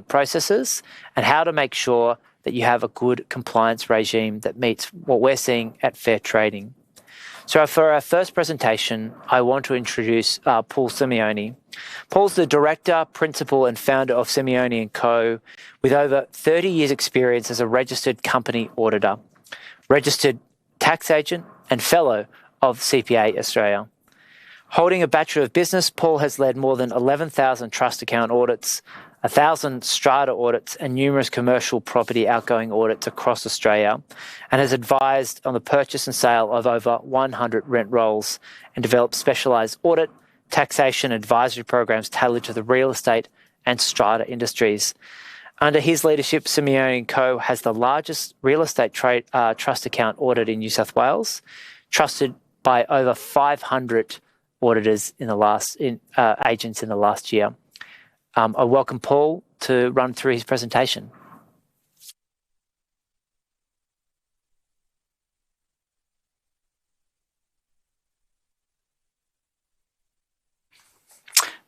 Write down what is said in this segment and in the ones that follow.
account processes and how to make sure that you have a good compliance regime that meets what we're seeing at Fair Trading. So for our first presentation, I want to introduce Paul Simeone. Paul's the director, principal and founder of Simeone & Co. with over 30 years experience as a registered company auditor, registered tax agent and fellow of CPA Australia. Holding a Bachelor of Business, Paul has led more than 11,000 trust account audits, 1,000 strata audits and numerous commercial property outgoing audits across Australia, and has advised on the purchase and sale of over 100 rent rolls and developed specialised audit, taxation advisory programs tailored to the real estate and strata industries. Under his leadership, Simeone & Co. has the largest real estate trust account audit in New South Wales, trusted by over 500 auditors agents in the last year. I welcome Paul to run through his presentation.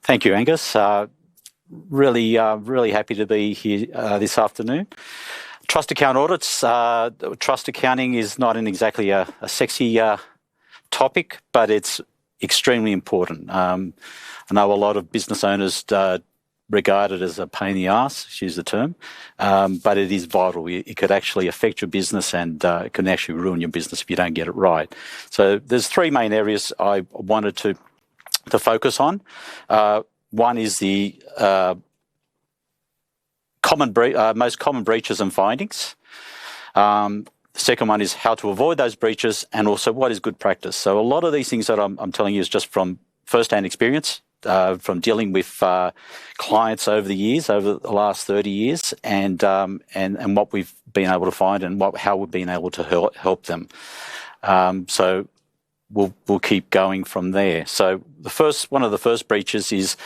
Thank you, Angus. Really happy to be here this afternoon. Trust account audits. Trust accounting is not exactly a sexy topic, but it's extremely important. I know a lot of business owners regard it as a pain in the ass, to use the term, but it is vital. It could actually affect your business and it can actually ruin your business if you don't get it right. So there's three main areas I wanted to focus on. One is the most common breaches and findings. The second one is how to avoid those breaches, and also what is good practice. So a lot of these things that I'm telling you is just from first-hand experience, from dealing with clients over the last 30 years, and what we've been able to find and how we've been able to help them. So we'll keep going from there. So one of the first breaches is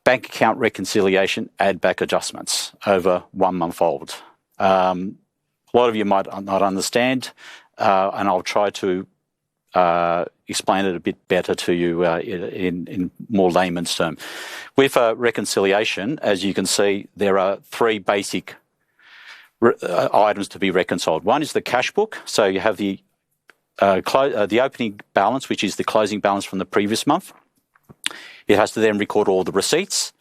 bank account reconciliation add back adjustments over 1 month old. A lot of you might not understand, and I'll try to explain it a bit better to you in more layman's term. With reconciliation, as you can see, there are three basic items to be reconciled. One is the cash book. So you have the opening balance, which is the closing balance from the previous month. It has to then record all the receipts,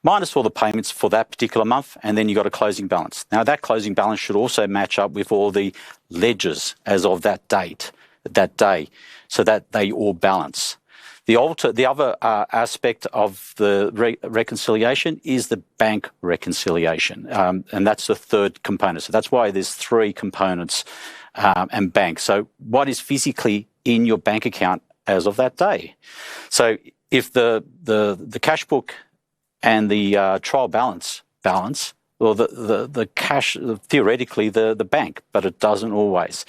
minus all the payments for that particular month, and then you've got a closing balance. Now, that closing balance should also match up with all the ledgers as of that day, so that they all balance. The other aspect of the reconciliation is the bank reconciliation, and that's the third component. So that's why there's three components and bank. So what is physically in your bank account as of that day? So if the cash book and the trial balance, well, the cash, theoretically, the bank, but it doesn't always.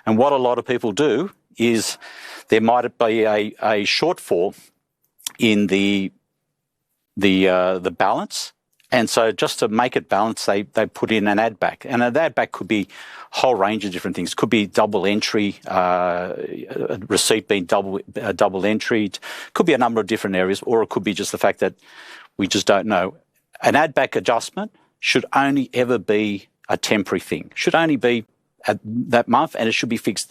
And what a lot of people do is there might be a shortfall in the balance, and so just to make it balance, they put in an add back, and an add back could be a whole range of different things. It could be double entry, a receipt being double entered. Could be a number of different areas, or it could be just the fact that we just don't know. An add back adjustment should only ever be a temporary thing. Should only be at that month, and it should be fixed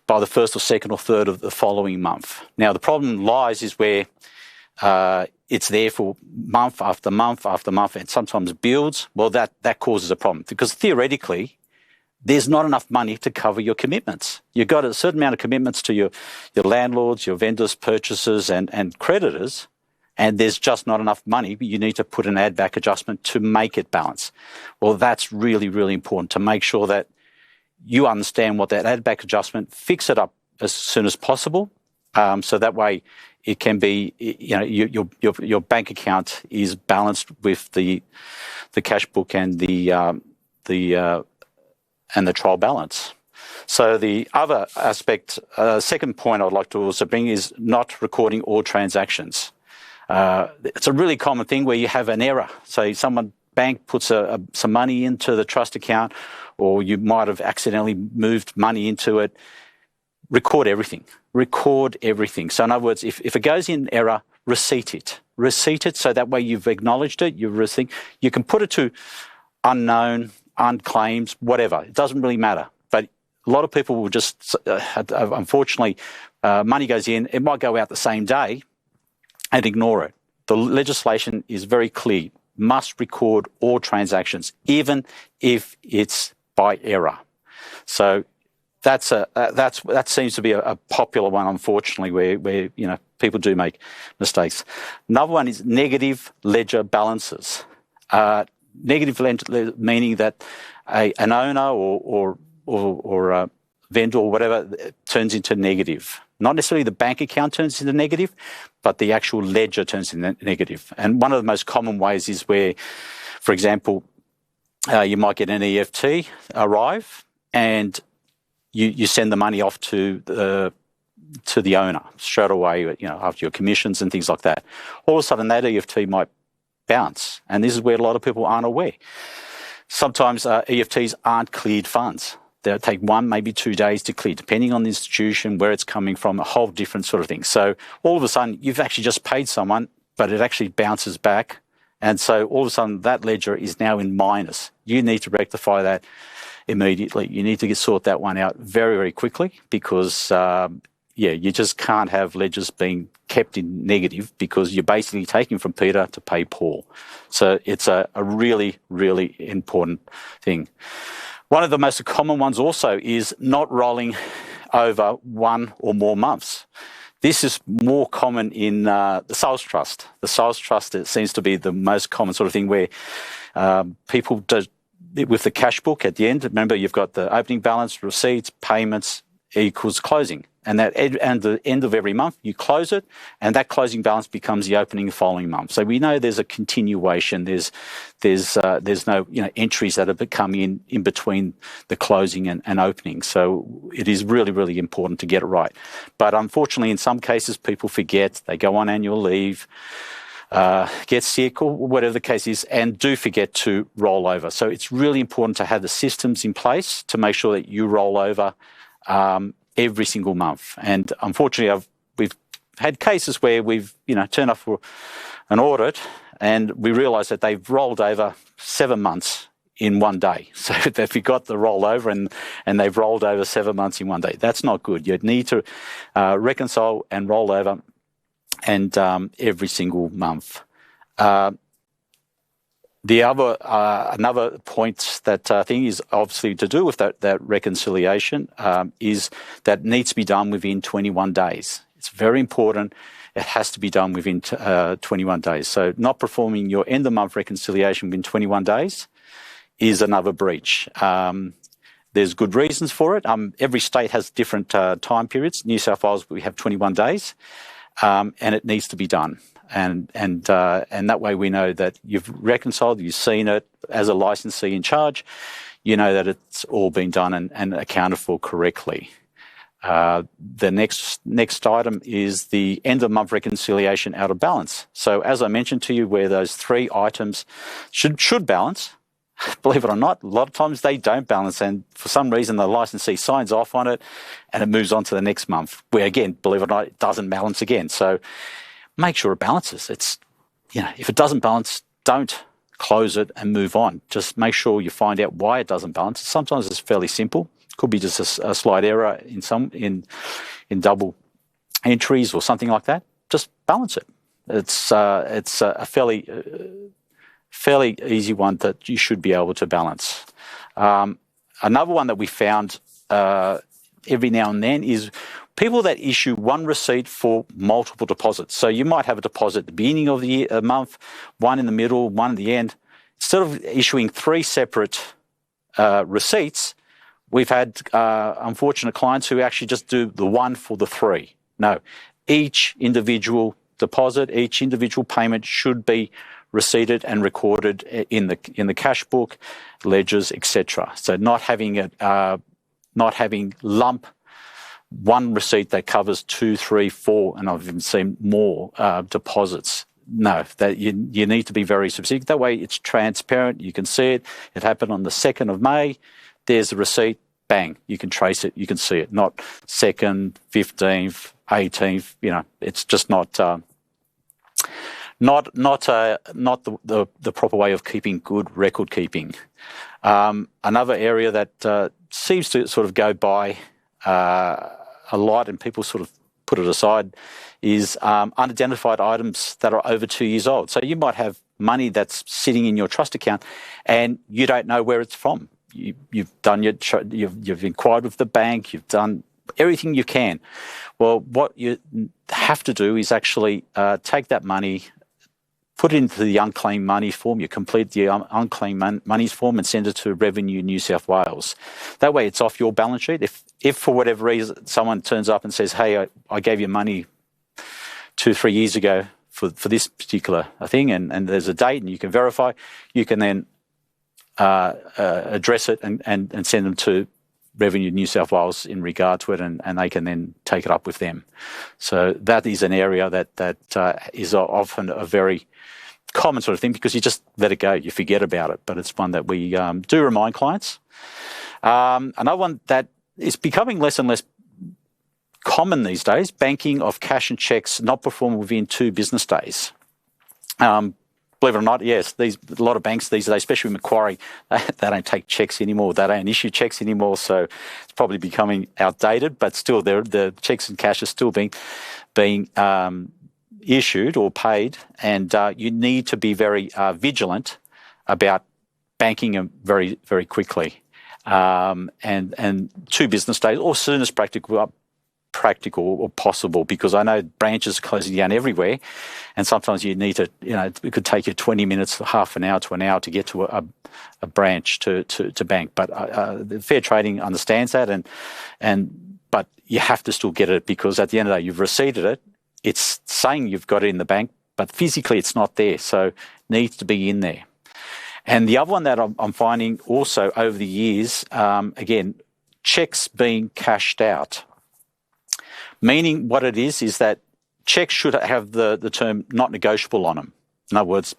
by the first or second or third of the following month. Now, the problem lies is where it's there for month after month after month, and sometimes builds. Well, that causes a problem, because theoretically, there's not enough money to cover your commitments. You've got a certain amount of commitments to your landlords, your vendors, purchasers, and creditors, and there's just not enough money. You need to put an add back adjustment to make it balance. Well, that's really, really important, to make sure that you understand what that add back adjustment, fix it up as soon as possible, so that way it can be, your bank account is balanced with the cash book and the trial balance. So the other aspect, second point I'd like to also bring, is not recording all transactions. It's a really common thing where you have an error. So bank puts some money into the trust account, or you might have accidentally moved money into it. Record everything. So in other words, if it goes in error, receipt it. receipt it, so that way you've acknowledged it. You can put it to unknown, unclaimed, whatever. It doesn't really matter. But a lot of people will just, unfortunately, money goes in. It might go out the same day and ignore it. The legislation is very clear. Must record all transactions, even if it's by error. So that seems to be a popular one, unfortunately, where people do make mistakes. Another one is negative ledger balances. Negative ledger meaning that an owner or a vendor or whatever turns into negative. Not necessarily the bank account turns into negative, but the actual ledger turns into negative. And one of the most common ways is where, for example, you might get an EFT arrive and you send the money off to the owner straight away, after your commissions and things like that. All of a sudden, that EFT might bounce, and this is where a lot of people aren't aware. Sometimes EFTs aren't cleared funds. They'll take 1, maybe 2 days to clear, depending on the institution, where it's coming from, a whole different sort of thing. So all of a sudden, you've actually just paid someone, but it actually bounces back, and so all of a sudden, that ledger is now in minus. You need to rectify that immediately. You need to sort that one out very, very quickly, because you just can't have ledgers being kept in negative, because you're basically taking from Peter to pay Paul. So it's a really, really important thing. One of the most common ones also is not rolling over 1 or more months. This is more common in the sales trust. The sales trust, it seems to be the most common sort of thing where people do, with the cash book at the end. Remember, you've got the opening balance, receipts, payments equals closing. And at the end of every month, you close it, and that closing balance becomes the opening the following month. So we know there's a continuation. There's no entries that have come in between the closing and opening. So it is really, really important to get it right. But unfortunately, in some cases, people forget. They go on annual leave, get sick, or whatever the case is, and do forget to roll over. So it's really important to have the systems in place to make sure that you roll over every single month. And unfortunately, we've had cases where we've turned up for an audit and we realise that they've rolled over 7 months in 1 day. So they've got the rollover and they've rolled over 7 months in 1 day. That's not good. You need to reconcile and roll over and every single month. The other, another point that I think is obviously to do with that reconciliation is that needs to be done within 21 days. It's very important. It has to be done within 21 days. So not performing your end of month reconciliation within 21 days is another breach. There's good reasons for it. Every state has different time periods. New South Wales, we have 21 days, and it needs to be done. And that way we know that you've reconciled, you've seen it as a licensee in charge, you know that it's all been done and accounted for correctly. The next item is the end of month reconciliation out of balance. So as I mentioned to you, where those 3 items should balance, believe it or not, a lot of times they don't balance, and for some reason the licensee signs off on it and it moves on to the next month, where again, believe it or not, it doesn't balance again. So make sure it balances. It's, if it doesn't balance, don't close it and move on. Just make sure you find out why it doesn't balance. Sometimes it's fairly simple. Could be just a slight error in double entries or something like that. Just balance it. It's a fairly easy one that you should be able to balance. Another one that we found every now and then is people that issue one receipt for multiple deposits. So you might have a deposit at the beginning of the month, one in the middle, one at the end. Instead of issuing 3 separate receipts, we've had unfortunate clients who actually just do the one for the 3. No, each individual deposit, each individual payment should be receipted and recorded in the cash book, ledgers, etc. So not having lump one receipt that covers 2, 3, 4, and I've even seen more deposits. No, that you need to be very specific. That way it's transparent. You can see it. It happened on the 2nd of May. There's the receipt. Bang. You can trace it. You can see it. Not 2nd, 15th, 18th. It's just not not the proper way of keeping good record keeping. Another area that seems to sort of go by a lot, and people sort of put it aside, is unidentified items that are over 2 years old. So you might have money that's sitting in your trust account, and you don't know where it's from. You've done you've inquired with the bank. You've done everything you can. Well, what you have to do is actually take that money, put it into the unclaimed money form. You complete the unclaimed monies form and send it to Revenue New South Wales. That way it's off your balance sheet. If for whatever reason someone turns up and says, hey, I gave you money 2-3 years ago for this particular thing, and there's a date and you can verify, you can then address it and send them to Revenue New South Wales in regard to it, and they can then take it up with them. So that is an area that is often a very common sort of thing, because you just let it go, you forget about it. But it's one that we do remind clients. Another one that is becoming less and less common these days: banking of cash and cheques not performed within 2 business days. Believe it or not, yes, a lot of banks these days, especially Macquarie, they don't take cheques anymore. They don't issue cheques anymore, so it's probably becoming outdated. But still, the cheques and cash are still being issued or paid, and you need to be very vigilant about banking them very, very quickly, and 2 business days, or soon as practical or possible, because I know branches are closing down everywhere, and sometimes you need to, it could take you 20 minutes, half an hour to an hour to get to a branch to bank. But Fair Trading understands that, but you have to still get it, because at the end of the day, you've receipted it. It's saying you've got it in the bank, but physically it's not there, so it needs to be in there. And the other one that I'm finding also over the years, again, cheques being cashed out. Meaning what it is that cheques should have the term not negotiable on them. In other words,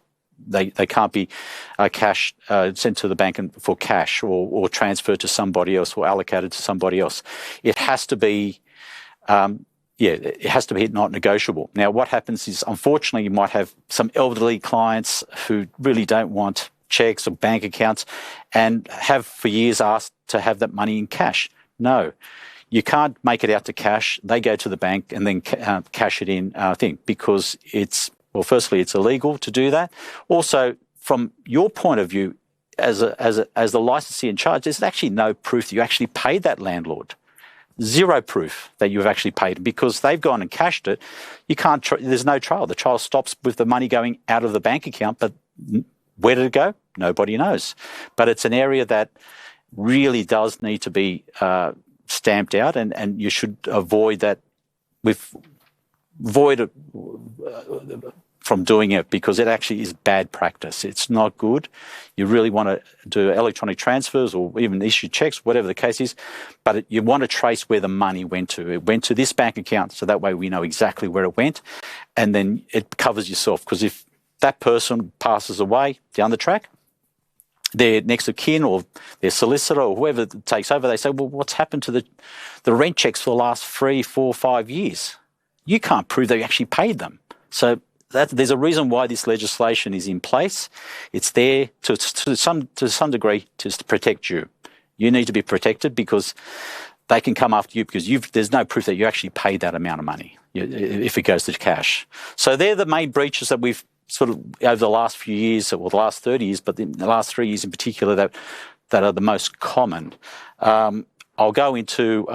they can't be sent to the bank for cash or transferred to somebody else or allocated to somebody else. It has to be, it has to be not negotiable. Now, what happens is, unfortunately, you might have some elderly clients who really don't want cheques or bank accounts and have for years asked to have that money in cash. No. You can't make it out to cash. They go to the bank and then cash it in, because firstly, it's illegal to do that. Also, from your point of view, as the licensee in charge, there's actually no proof that you actually paid that landlord. Zero proof that you've actually paid, because they've gone and cashed it. You can't. There's no trial. The trial stops with the money going out of the bank account, but where did it go? Nobody knows. But it's an area that really does need to be stamped out, and you should avoid that from doing it, because it actually is bad practice. It's not good. You really want to do electronic transfers or even issue cheques, whatever the case is, but you want to trace where the money went to. It went to this bank account, so that way we know exactly where it went, and then it covers yourself, because if that person passes away down the track, their next of kin or their solicitor or whoever takes over, they say, well, what's happened to the rent checks for the last 3, 4, 5 years? You can't prove that you actually paid them. So there's a reason why this legislation is in place. It's there to some degree to protect you. You need to be protected, because they can come after you because there's no proof that you actually paid that amount of money if it goes to cash. So they're the main breaches that we've sort of over the last few years, or the last 30 years, but in the last 3 years in particular, that are the most common. I'll go into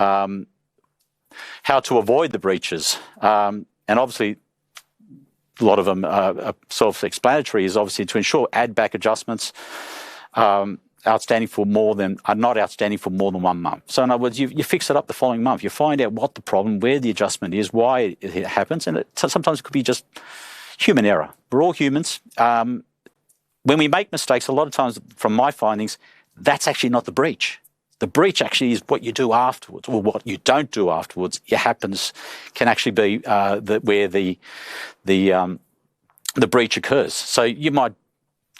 how to avoid the breaches. And obviously, a lot of them are self-explanatory, is obviously to ensure add-back adjustments are not outstanding for more than 1 month. So in other words, you fix it up the following month. You find out what the problem, where the adjustment is, why it happens, and sometimes it could be just human error. We're all humans. When we make mistakes, a lot of times, from my findings, that's actually not the breach. The breach actually is what you do afterwards, or what you don't do afterwards. It can actually be where the breach occurs. So you might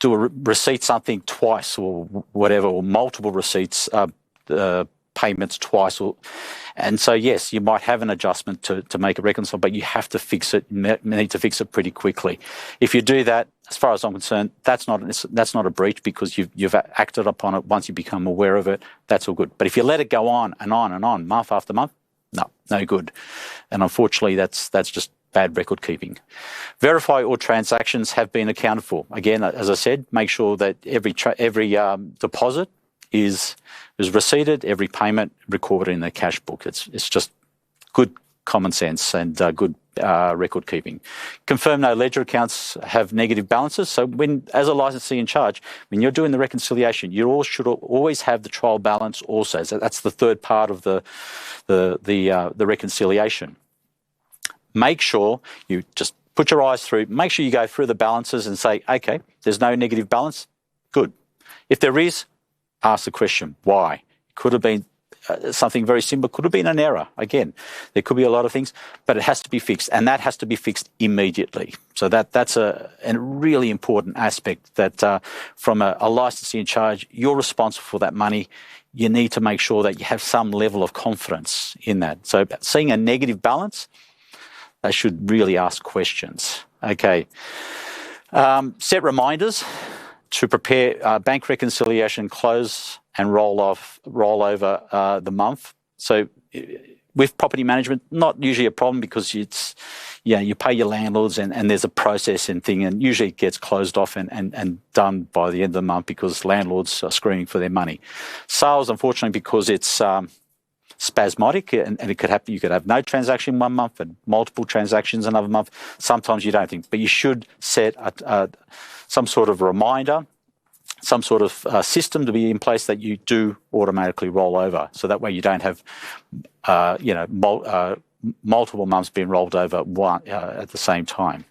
do receipt something twice or whatever, or multiple receipts payments twice, and so yes, you might have an adjustment to make it reconcile, but you have to fix it. You need to fix it pretty quickly. If you do that, as far as I'm concerned, that's not a breach, because you've acted upon it. Once you become aware of it, that's all good. But if you let it go on and on and on, month after month, no good. And unfortunately, that's just bad record keeping. Verify all transactions have been accounted for. Again, as I said, make sure that every deposit is receipted, every payment recorded in the cash book. It's just good common sense and good record keeping. Confirm no ledger accounts have negative balances. So as a licensee in charge, when you're doing the reconciliation, you should always have the trial balance also. So that's the third part of the reconciliation. Make sure you just put your eyes through, make sure you go through the balances and say, okay, there's no negative balance, good. If there is, ask the question, why? It could have been something very simple, could have been an error. Again, there could be a lot of things, but it has to be fixed, and that has to be fixed immediately. So that's a really important aspect, that from a licensee in charge, you're responsible for that money. You need to make sure that you have some level of confidence in that. So seeing a negative balance, they should really ask questions. Okay. Set reminders to prepare bank reconciliation, close and roll over the month. So with property management, not usually a problem, because you pay your landlords and there's a process and thing, and usually it gets closed off and done by the end of the month, because landlords are screaming for their money. Sales, unfortunately, because it's spasmodic, and it could happen. You could have no transaction one month and multiple transactions another month. Sometimes you don't think, but you should set some sort of reminder, some sort of system to be in place that you do automatically roll over. So that way you don't have, multiple months being rolled over at the same time.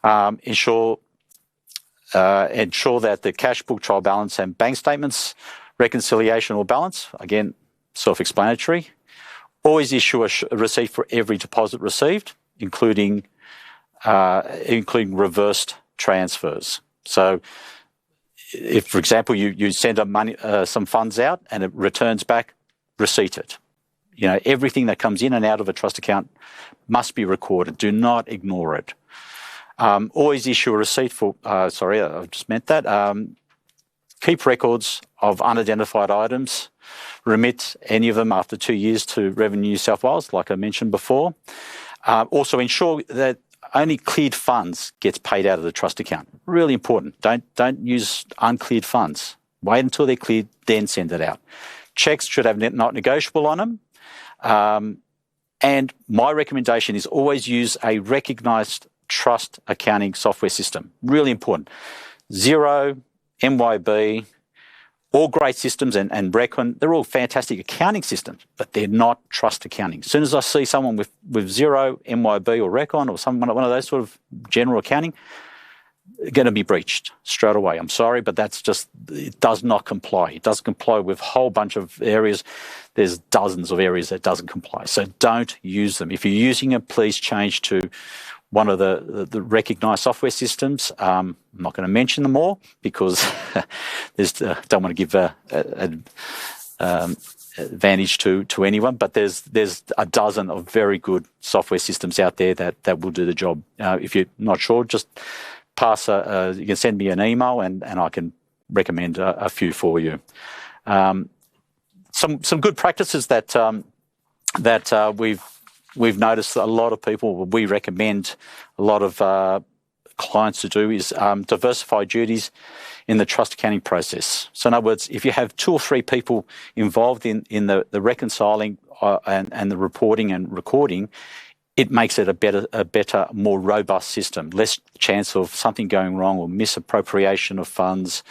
Ensure that the cash book, trial balance, and bank statements reconciliation or balance, again, self-explanatory. Always issue a receipt for every deposit received, including reversed transfers. So, if, for example, you send some funds out and it returns back, receipt it. Everything that comes in and out of a trust account must be recorded. Do not ignore it. Always issue a receipt for. Sorry, I just meant that. Keep records of unidentified items. Remit any of them after 2 years to Revenue New South Wales, like I mentioned before. Also ensure that only cleared funds gets paid out of the trust account. Really important. Don't use uncleared funds. Wait until they're cleared, then send it out. Checks should have not negotiable on them. And my recommendation is always use a recognised trust accounting software system. Really important. Xero, MYB, all great systems, and Recon, they're all fantastic accounting systems, but they're not trust accounting. As soon as I see someone with Xero, MYB, or Recon, or one of those sort of general accounting, going to be breached straight away. I'm sorry, but it does not comply. It doesn't comply with a whole bunch of areas. There's dozens of areas that doesn't comply. So don't use them. If you're using it, please change to one of the recognised software systems. I'm not going to mention them all, because don't want to give advantage to anyone, but there's a dozen of very good software systems out there that will do the job. If you're not sure, just you can send me an email and I can recommend a few for you. Some good practices that we've noticed a lot of people, we recommend a lot of clients to do, is diversify duties in the trust accounting process. So in other words, if you have 2 or 3 people involved in the reconciling and the reporting and recording, it makes it a better, more robust system. Less chance of something going wrong or misappropriation of funds.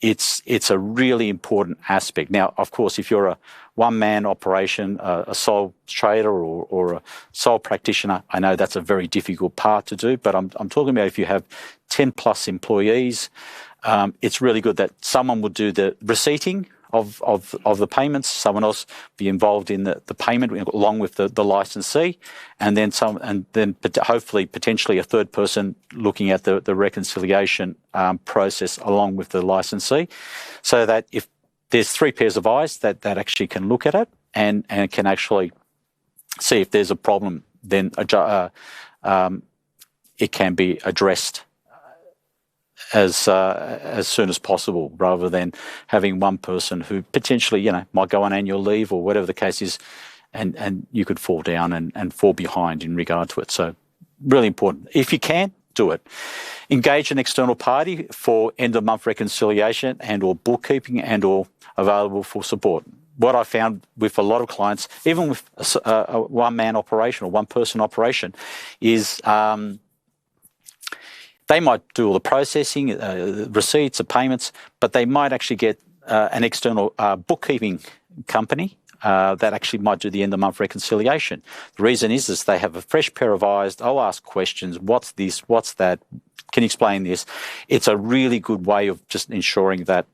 It's a really important aspect. Now, of course, if you're a one-man operation, a sole trader or a sole practitioner, I know that's a very difficult part to do, but I'm talking about if you have 10 plus employees, it's really good that someone would do the receipting of the payments, someone else be involved in the payment along with the licensee, and then hopefully potentially a third person looking at the reconciliation process along with the licensee, so that if there's 3 pairs of eyes that actually can look at it and can actually see if there's a problem. Then it can be addressed as soon as possible, rather than having one person who potentially, might go on annual leave or whatever the case is, and you could fall down and fall behind in regard to it. So really important. If you can, do it. Engage an external party for end-of-month reconciliation and or bookkeeping and or available for support. What I found with a lot of clients, even with a one-man operation or one-person operation, is they might do all the processing, receipts, the payments, but they might actually get an external bookkeeping company that actually might do the end-of-month reconciliation. The reason is they have a fresh pair of eyes. They'll ask questions. What's this? What's that? Can you explain this? It's a really good way of just ensuring that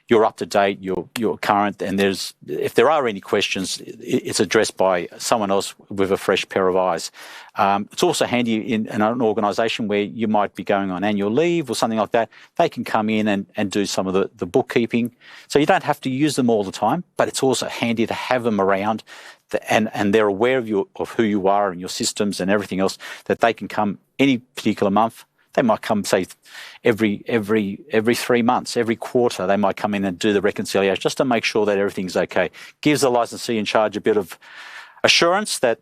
you're up to date, you're current, and if there are any questions, it's addressed by someone else with a fresh pair of eyes. It's also handy in an organisation where you might be going on annual leave or something like that. They can come in and do some of the bookkeeping. So you don't have to use them all the time, but it's also handy to have them around, and they're aware of who you are and your systems and everything else, that they can come any particular month. They might come, say, every 3 months, every quarter. They might come in and do the reconciliation just to make sure that everything's okay. Gives the licensee in charge a bit of assurance that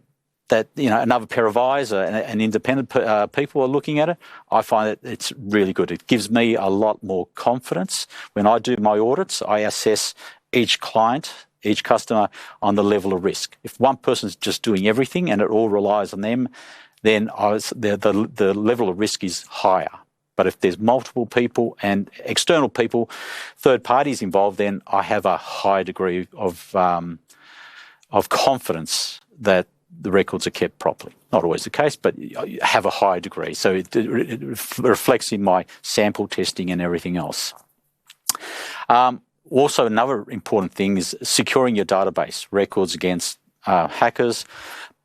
another pair of eyes and independent people are looking at it. I find that it's really good. It gives me a lot more confidence when I do my audits. I assess each client, each customer on the level of risk. If one person's just doing everything and it all relies on them, then the level of risk is higher. But if there's multiple people and external people, third parties involved, then I have a high degree of confidence that the records are kept properly. Not always the case, but I have a high degree. So it reflects in my sample testing and everything else. Also, another important thing is securing your database records against hackers.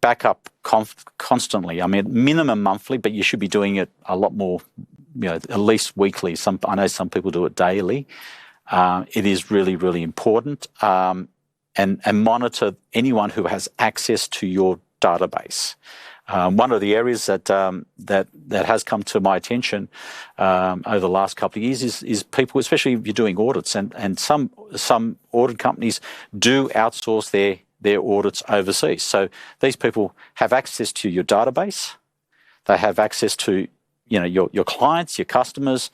Backup constantly. I mean, minimum monthly, but you should be doing it a lot more, at least weekly. I know some people do it daily. It is really, really important. And monitor anyone who has access to your database. One of the areas that has come to my attention over the last couple of years is people, especially if you're doing audits, and some audit companies do outsource their audits overseas. So these people have access to your database. They have access to your clients, your customers,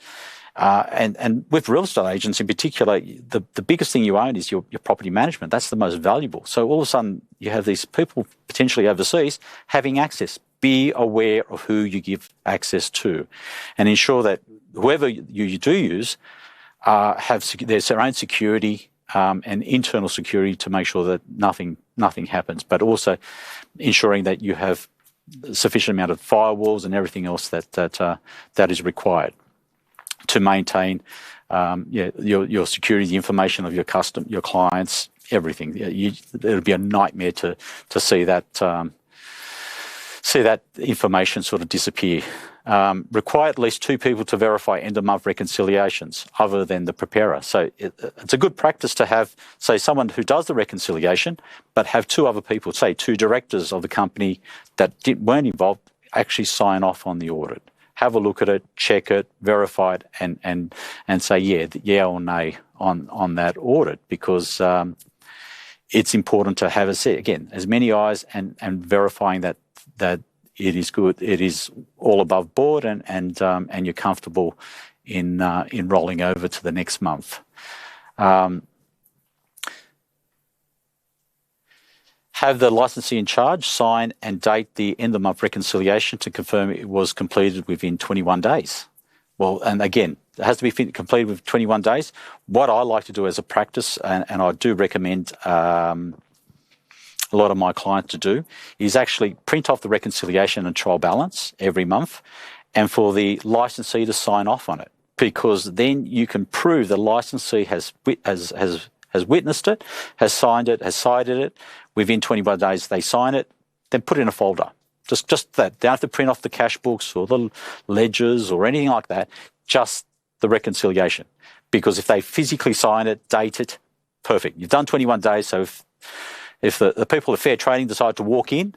and with real estate agents in particular, the biggest thing you own is your property management. That's the most valuable. So all of a sudden you have these people potentially overseas having access. Be aware of who you give access to, and ensure that whoever you do use there's their own security. And internal security to make sure that nothing happens, but also ensuring that you have sufficient amount of firewalls and everything else that is required to maintain your security, the information of your clients, everything. It'll be a nightmare to see that information sort of disappear. Require at least 2 people to verify end-of-month reconciliations other than the preparer. So it's a good practice to have, say, someone who does the reconciliation, but have 2 other people, say 2 directors of the company that weren't involved, actually sign off on the audit. Have a look at it, check it, verify it, and say yeah or nay on that audit, because it's important to have as many eyes and verifying that it is good, it is all above board, and you're comfortable in rolling over to the next month. Have the licensee in charge sign and date the end-of-month reconciliation to confirm it was completed within 21 days. Well, and again, it has to be completed within 21 days. What I like to do as a practice, and I do recommend a lot of my clients to do, is actually print off the reconciliation and trial balance every month, and for the licensee to sign off on it, because then you can prove the licensee has witnessed it, has signed it, has cited it. Within 21 days, they sign it, then put it in a folder. Just that. They don't have to print off the cash books or the ledgers or anything like that. Just the reconciliation, because if they physically sign it, date it, perfect. You've done 21 days, so if the people at Fair Trading decide to walk in,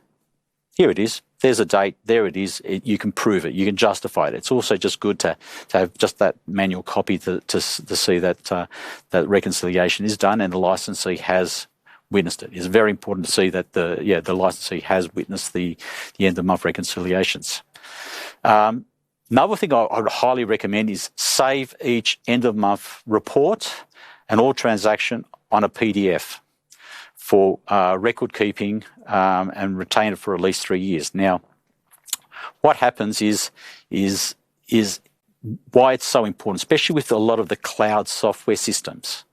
here it is, there's a date, there it is, you can prove it, you can justify it. It's also just good to have just that manual copy to see that that reconciliation is done and the licensee has witnessed it. It's very important to see that the licensee has witnessed the end of month reconciliations. Another thing I would highly recommend is save each end of month report and all transaction on a PDF for record keeping and retain it for at least 3 years. Now, what happens is why it's so important, especially with a lot of the cloud software systems.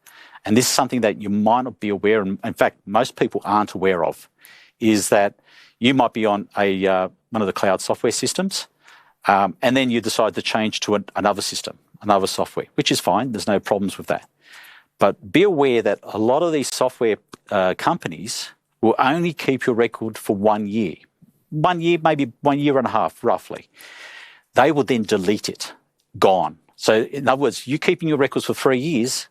And this is something that you might not be aware of, in fact, most people aren't aware of, is that you might be on one of the cloud software systems, and then you decide to change to another system, another software, which is fine. There's no problems with that. But be aware that a lot of these software companies will only keep your record for 1 year. 1 year, maybe 1 year and a half, roughly. They will then delete it, gone. So in other words, you keeping your records for 3 years,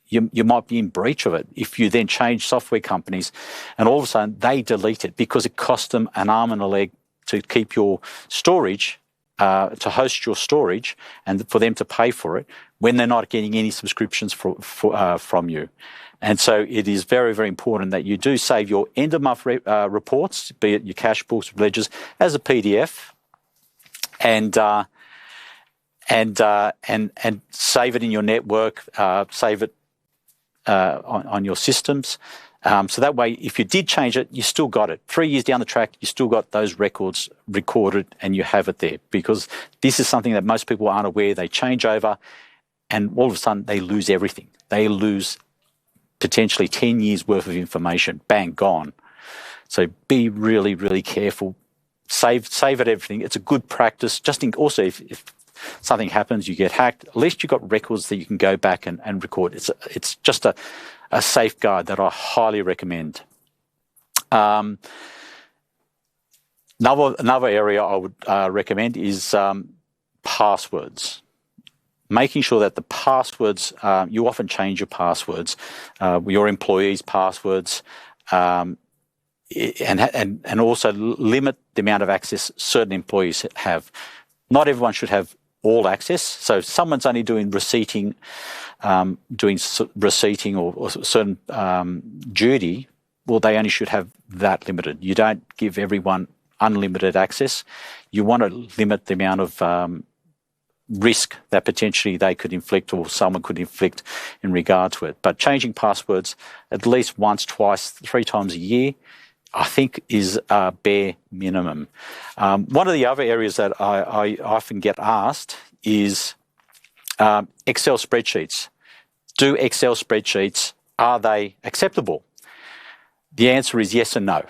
you might be in breach of it if you then change software companies and all of a sudden they delete it because it cost them an arm and a leg to keep your storage, to host your storage and for them to pay for it when they're not getting any subscriptions from you. And so it is very, very important that you do save your end of month reports, be it your cash books, ledgers, as a PDF, and save it in your network, save it on your systems. So that way, if you did change it, you still got it. 3 years down the track, you still got those records recorded and you have it there, because this is something that most people aren't aware. They change over and all of a sudden they lose everything. They lose potentially 10 years worth of information. Bang, gone. So be really, really careful. Save it everything. It's a good practice. Just also if something happens, you get hacked, at least you've got records that you can go back and record. It's just a safeguard that I highly recommend. Another area I would recommend is passwords. Making sure that the passwords, you often change your passwords, your employees' passwords, and also limit the amount of access certain employees have. Not everyone should have all access. So if someone's only doing receipting or certain duty, well, they only should have that limited. You don't give everyone unlimited access. You want to limit the amount of risk that potentially they could inflict or someone could inflict in regard to it. But changing passwords at least once, twice, 3 times a year, I think is a bare minimum. One of the other areas that I often get asked is Excel spreadsheets. Do Excel spreadsheets, are they acceptable? The answer is yes and no.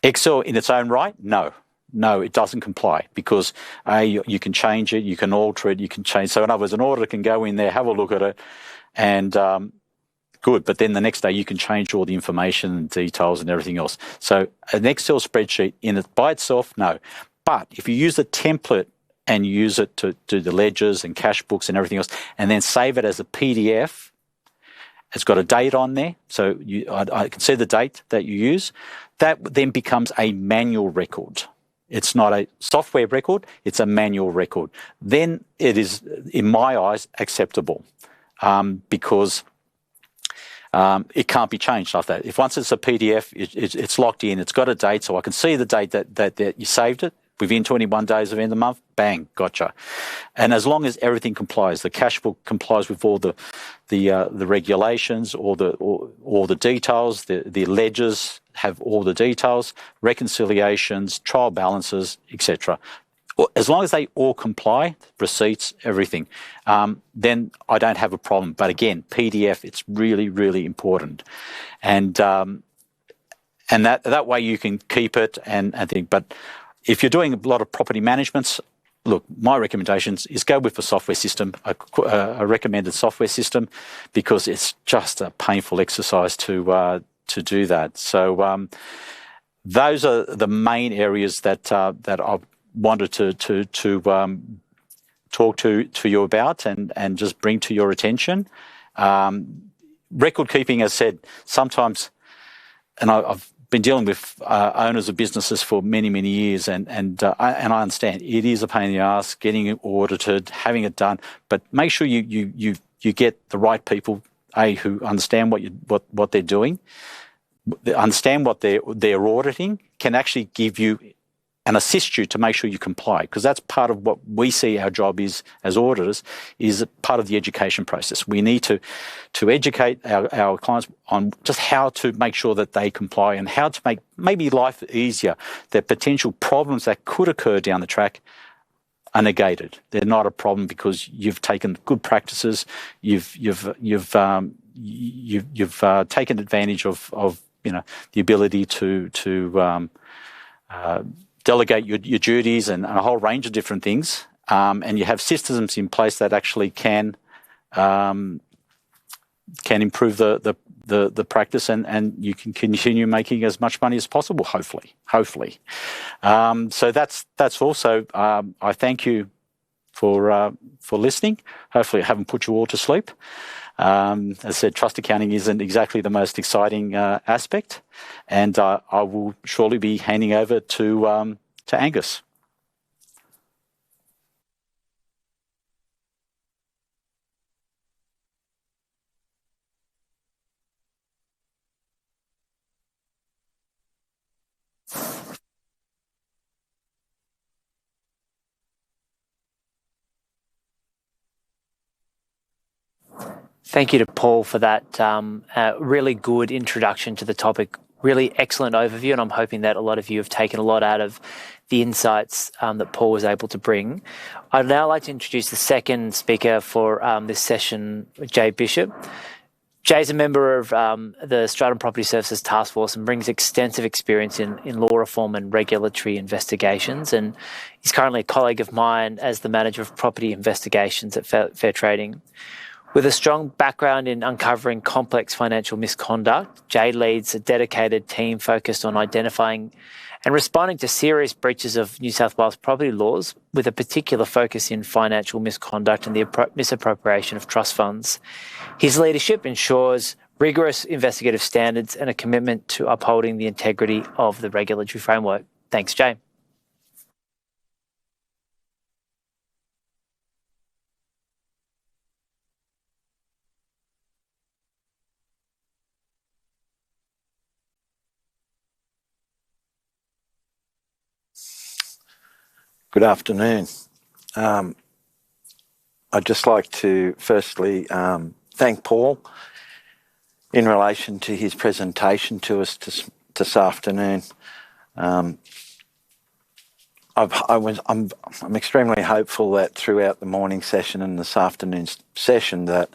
Excel in its own right, no. No, it doesn't comply because you can change it, you can alter it, you can change. So in other words, an auditor can go in there, have a look at it, and good. But then the next day you can change all the information and details and everything else. So an Excel spreadsheet by itself, no. But if you use a template and you use it to do the ledgers and cash books and everything else, and then save it as a PDF, it's got a date on there, so I can see the date that you use. That then becomes a manual record. It's not a software record, it's a manual record. Then it is, in my eyes, acceptable because it can't be changed like that. If once it's a PDF, it's locked in, it's got a date, so I can see the date that you saved it. Within 21 days of end of month, bang, gotcha. And as long as everything complies, the cash book complies with all the regulations, all the details, the ledgers have all the details, reconciliations, trial balances, etc. As long as they all comply, receipts, everything, then I don't have a problem. But again, PDF, it's really, really important, and that way you can keep it and think. But if you're doing a lot of property managements, look, my recommendations is go with a software system, a recommended software system, because it's just a painful exercise to do that. So those are the main areas that I've wanted to talk to you about and just bring to your attention. Record keeping, as said, sometimes, and I've been dealing with owners of businesses for many, many years, and I understand it is a pain in the ass getting it audited, having it done, but make sure you get the right people, who understand what they're doing, understand what they're auditing, can actually give you and assist you to make sure you comply, because that's part of what we see our job is as auditors, is part of the education process. We need to educate our clients on just how to make sure that they comply and how to make maybe life easier, that potential problems that could occur down the track are negated. They're not a problem because you've taken good practices, you've taken advantage of the ability to delegate your duties and a whole range of different things, and you have systems in place that actually can improve the practice, and you can continue making as much money as possible. Hopefully. So that's also. I thank you for listening. Hopefully, I haven't put you all to sleep. As I said, trust accounting isn't exactly the most exciting aspect, and I will shortly be handing over to Angus. Thank you to Paul for that really good introduction to the topic. Really excellent overview, and I'm hoping that a lot of you have taken a lot out of the insights that Paul was able to bring. I'd now like to introduce the second speaker for this session, Jay Bishop. Jay's a member of the Stratum Property Services Task Force and brings extensive experience in law reform and regulatory investigations, and he's currently a colleague of mine as the Manager of Property Investigations at FairTrading. With a strong background in uncovering complex financial misconduct, Jay leads a dedicated team focused on identifying and responding to serious breaches of New South Wales property laws, with a particular focus in financial misconduct and the misappropriation of trust funds. His leadership ensures rigorous investigative standards and a commitment to upholding the integrity of the regulatory framework. Thanks, Jay. Good afternoon. I'd just like to firstly thank Paul in relation to his presentation to us this afternoon. I'm extremely hopeful that throughout the morning session and this afternoon's session that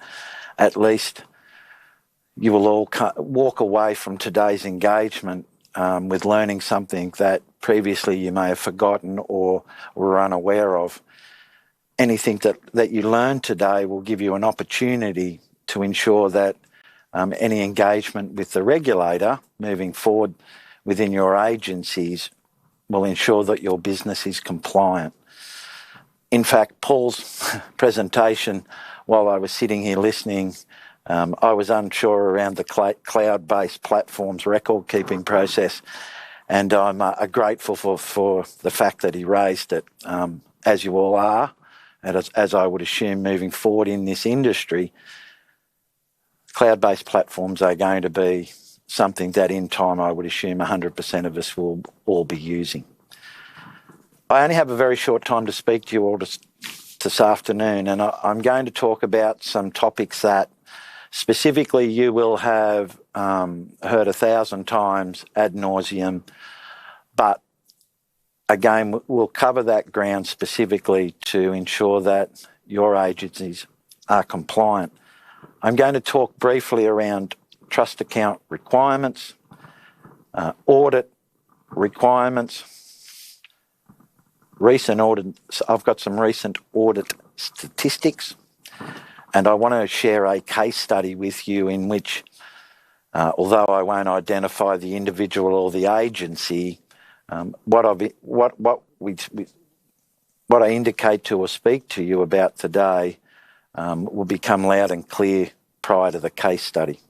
at least you will all walk away from today's engagement with learning something that previously you may have forgotten or were unaware of. Anything that you learned today will give you an opportunity to ensure that any engagement with the regulator moving forward within your agencies will ensure that your business is compliant. In fact, Paul's presentation, while I was sitting here listening, I was unsure around the cloud-based platforms record-keeping process, and I'm grateful for the fact that he raised it, as you all are, and as I would assume moving forward in this industry, cloud-based platforms are going to be something that in time I would assume 100% of us will all be using. I only have a very short time to speak to you all this afternoon, and I'm going to talk about some topics that specifically you will have heard 1,000 times ad nauseum, but again, we'll cover that ground specifically to ensure that your agencies are compliant. I'm going to talk briefly around trust account requirements, audit requirements, recent audits. I've got some recent audit statistics, and I want to share a case study with you in which, although I won't identify the individual or the agency, what I indicate to or speak to you about today will become loud and clear prior to the case study.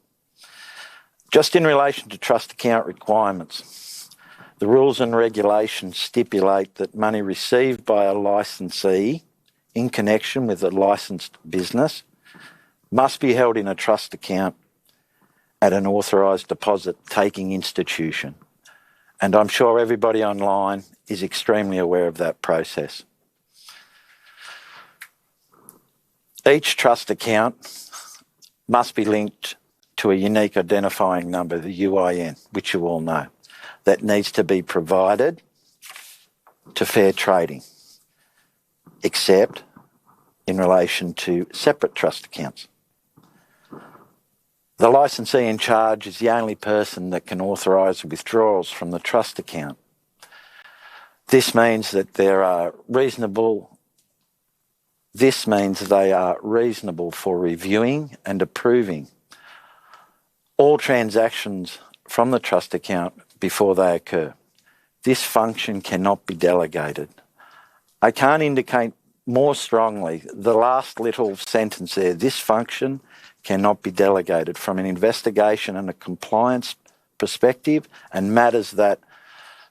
Just in relation to trust account requirements, the rules and regulations stipulate that money received by a licensee in connection with a licensed business must be held in a trust account at an authorised deposit-taking institution. And I'm sure everybody online is extremely aware of that process. Each trust account must be linked to a unique identifying number, the UIN, which you all know, that needs to be provided to fair trading, except in relation to separate trust accounts. The licensee in charge is the only person that can authorise withdrawals from the trust account. This means that they are reasonable for reviewing and approving all transactions from the trust account before they occur. This function cannot be delegated. I can't indicate more strongly the last little sentence there. This function cannot be delegated from an investigation and a compliance perspective, and matters that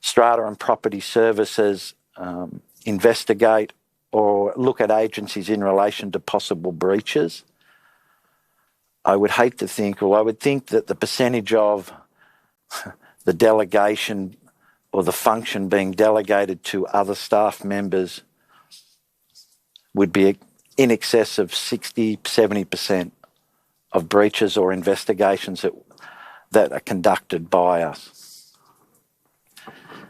Strata and Property Services investigate or look at agencies in relation to possible breaches. I would think that the percentage of the delegation or the function being delegated to other staff members would be in excess of 60-70% of breaches or investigations that are conducted by us.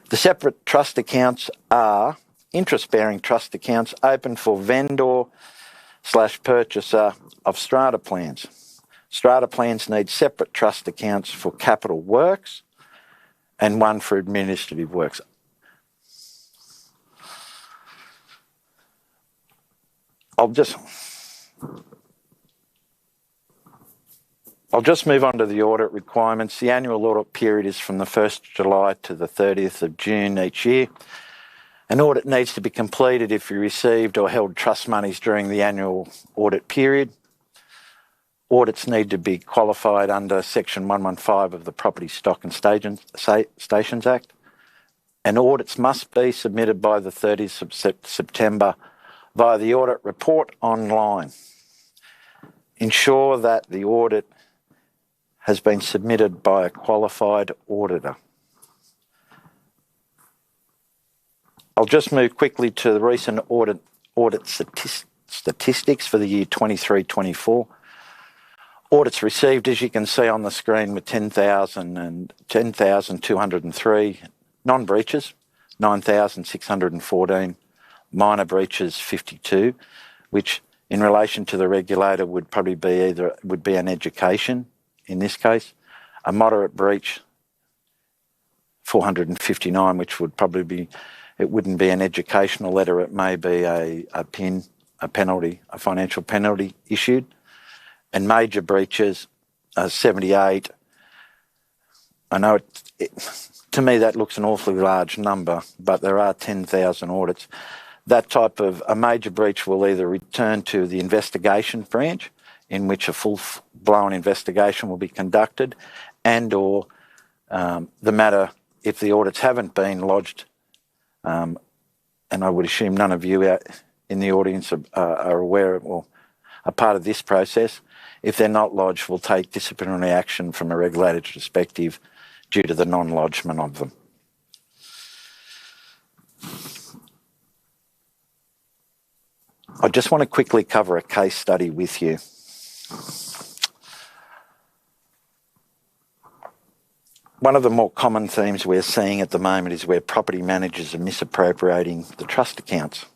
The separate trust accounts are interest-bearing trust accounts open for vendor/purchaser of strata plans. Strata plans need separate trust accounts for capital works and one for administrative works. I'll just move on to the audit requirements. The annual audit period is from the 1st of July to the 30th of June each year. An audit needs to be completed if you received or held trust monies during the annual audit period. Audits need to be qualified under Section 115 of the Property Stock and Stations Act. And audits must be submitted by the 30th of September via the audit report online. Ensure that the audit has been submitted by a qualified auditor. I'll just move quickly to the recent audit statistics for the year 23-24. Audits received, as you can see on the screen, were 10,203 non-breaches, 9,614 minor breaches, 52, which in relation to the regulator would probably be be an education in this case, a moderate breach, 459, which would probably be, it wouldn't be an educational letter, it may be a penalty, a financial penalty issued. And major breaches, 78. I know to me that looks an awfully large number, but there are 10,000 audits. That type of a major breach will either return to the investigation branch, in which a full-blown investigation will be conducted, and or the matter, if the audits haven't been lodged, and I would assume none of you out in the audience are aware of or are part of this process. If they're not lodged, we'll take disciplinary action from a regulated perspective due to the non-lodgement of them. I just want to quickly cover a case study with you. One of the more common themes we're seeing at the moment is where property managers are misappropriating the trust accounts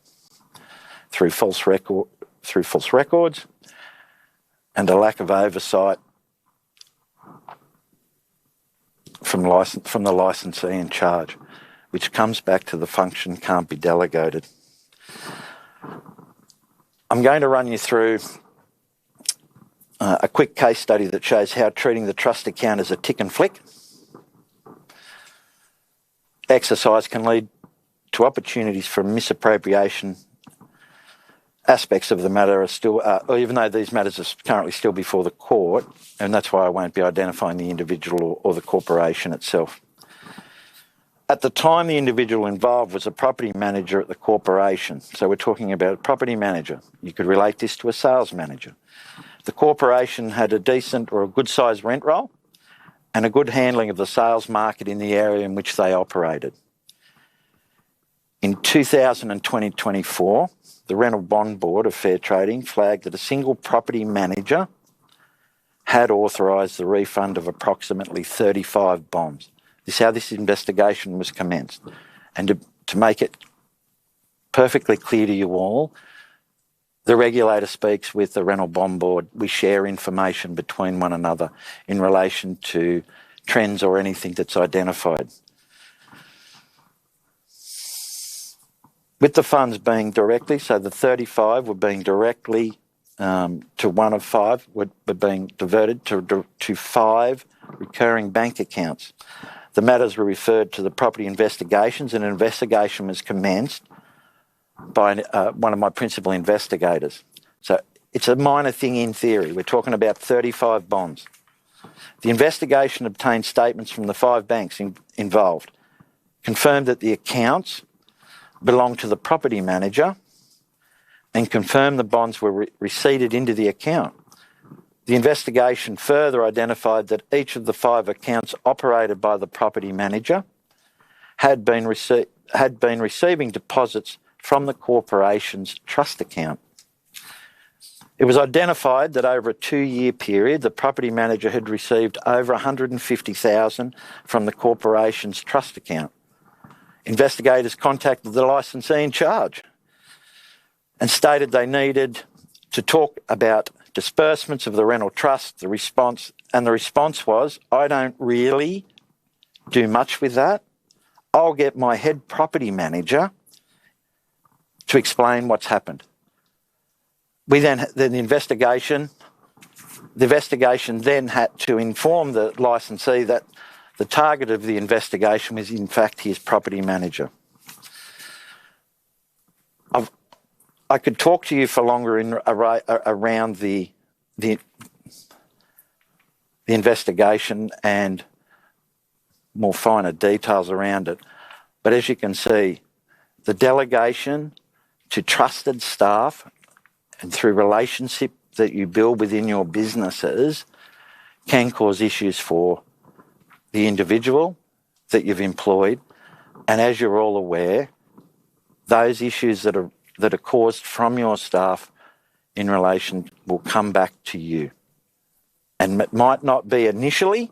through false records and a lack of oversight from the licensee in charge, which comes back to the function can't be delegated. I'm going to run you through a quick case study that shows how treating the trust account as a tick and flick exercise can lead to opportunities for misappropriation aspects of the matter are still, or even though these matters are currently still before the court, and that's why I won't be identifying the individual or the corporation itself. At the time, the individual involved was a property manager at the corporation. So we're talking about a property manager. You could relate this to a sales manager. The corporation had a decent or a good-sized rent roll and a good handling of the sales market in the area in which they operated. In 2024, the Rental Bond Board of Fair Trading flagged that a single property manager had authorised the refund of approximately 35 bonds. This is how this investigation was commenced. And to make it perfectly clear to you all, the regulator speaks with the Rental Bond Board. We share information between one another in relation to trends or anything that's identified. With the funds being directly, so the 35 were being directly to one of five, were being diverted to 5 recurring bank accounts. The matters were referred to the property investigations, and an investigation was commenced by one of my principal investigators. So it's a minor thing in theory. We're talking about 35 bonds. The investigation obtained statements from the 5 banks involved, confirmed that the accounts belonged to the property manager, and confirmed the bonds were receipted into the account. The investigation further identified that each of the 5 accounts operated by the property manager had been receiving deposits from the corporation's trust account. It was identified that over a 2-year period, the property manager had received over $150,000 from the corporation's trust account. Investigators contacted the licensee in charge and stated they needed to talk about disbursements of the rental trust. The response was, I don't really do much with that. I'll get my head property manager to explain what's happened. The investigation then had to inform the licensee that the target of the investigation was in fact his property manager. I could talk to you for longer around the investigation and more finer details around it. But as you can see, the delegation to trusted staff and through relationship that you build within your businesses can cause issues for the individual that you've employed. And as you're all aware, those issues that are caused from your staff in relation will come back to you. And it might not be initially,